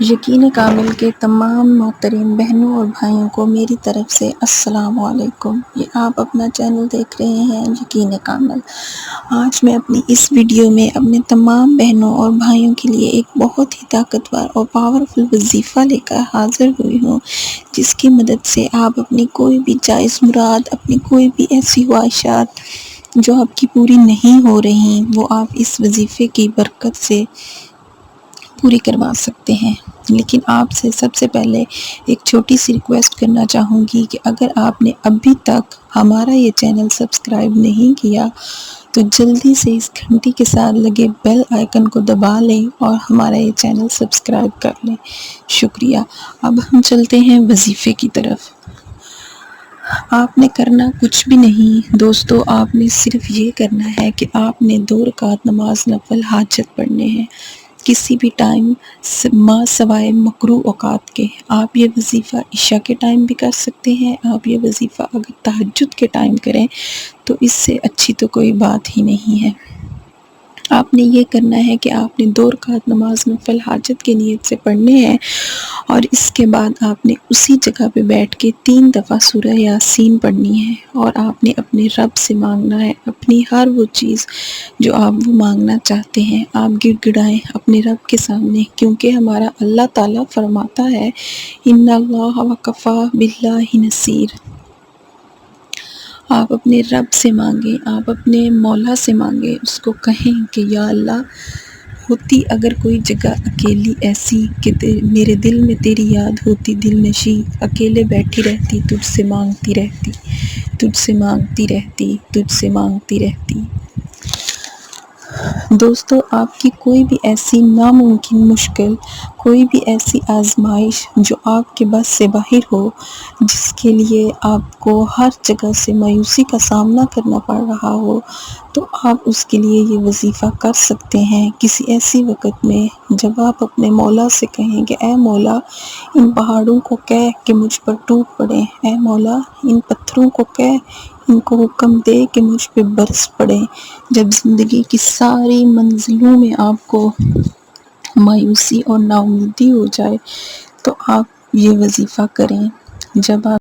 یقین کامل کے تمام محترم بہنوں اور بھائیوں کو میری طرف سے السلام علیکم۔ یہ آپ اپنا چینل دیکھ رہے ہیں یقین کامل۔ آج میں اپنی اس ویڈیو میں اپنے تمام بہنوں اور بھائیوں کے لیے ایک بہت ہی طاقتور اور پاورفل وظیفہ لے کر حاضر ہوئی ہوں، جس کی مدد سے آپ اپنی کوئی بھی جائز مراد، اپنی کوئی بھی ایسی خواہشات جو آپ کی پوری نہیں ہو رہی، وہ آپ اس وظیفے کی برکت سے پوری کروا سکتے ہیں۔ لیکن آپ سے سب سے پہلے ایک چھوٹی سی ریکویسٹ کرنا چاہوں گی کہ اگر آپ نے ابھی تک ہمارا یہ چینل سبسکرائب نہیں کیا تو جلدی سے اس گھنٹی کے ساتھ لگے بیل آئیکن کو دبا لیں اور ہمارا یہ چینل سبسکرائب کر لیں۔ شکریہ۔ اب ہم چلتے ہیں وظیفے کی طرف۔ آپ نے کرنا کچھ بھی نہیں دوستو، آپ نے صرف یہ کرنا ہے کہ آپ نے 2 رکعت نماز نفل حاجت پڑھنے ہیں، کسی بھی ٹائم ما سوائے مکروہ اوقات کے۔ آپ یہ وظیفہ عشاء کے ٹائم بھی کر سکتے ہیں، آپ یہ وظیفہ اگر تہجد کے ٹائم کریں تو اس سے اچھی تو کوئی بات ہی نہیں ہے۔ آپ نے یہ کرنا ہے کہ آپ نے 2 رکعت نماز نفل حاجت کی نیت سے پڑھنے ہیں، اور اس کے بعد آپ نے اسی جگہ پہ بیٹھ کے 3 دفعہ سورہ یاسین پڑھنی ہے، اور آپ نے اپنے رب سے مانگنا ہے اپنی ہر وہ چیز جو آپ وہ مانگنا چاہتے ہیں۔ آپ گڑ گڑائیں اپنے رب کے سامنے، کیونکہ ہمارا اللہ تعالیٰ فرماتا ہے ان اللہ وکفی باللہ نصیر۔ آپ اپنے رب سے مانگیں، آپ اپنے مولا سے مانگیں، اس کو کہیں کہ یا اللہ، ہوتی اگر کوئی جگہ اکیلی ایسی کہ میرے دل میں تیری یاد ہوتی دل نشی، اکیلے بیٹھی رہتی تجھ سے مانگتی رہتی، تجھ سے مانگتی رہتی، تجھ سے مانگتی رہتی۔ دوستو، آپ کی کوئی بھی ایسی ناممکن مشکل، کوئی بھی ایسی آزمائش جو آپ کے بس سے باہر ہو، جس کے لیے آپ کو ہر جگہ سے مایوسی کا سامنا کرنا پڑ رہا ہو، تو آپ اس کے لیے یہ وظیفہ کر سکتے ہیں کسی ایسی وقت میں جب آپ اپنے مولا سے کہیں کہ اے مولا، ان پہاڑوں کو کہہ کہ مجھ پر ٹوٹ پڑے، اے مولا ان پتھروں کو کہہ، ان کو حکم دے کہ مجھ پہ برس پڑے۔ جب زندگی کی ساری منزلوں میں آپ کو مایوسی اور نا امیدی ہو جائے تو آپ یہ وظیفہ کریں۔ جب آپ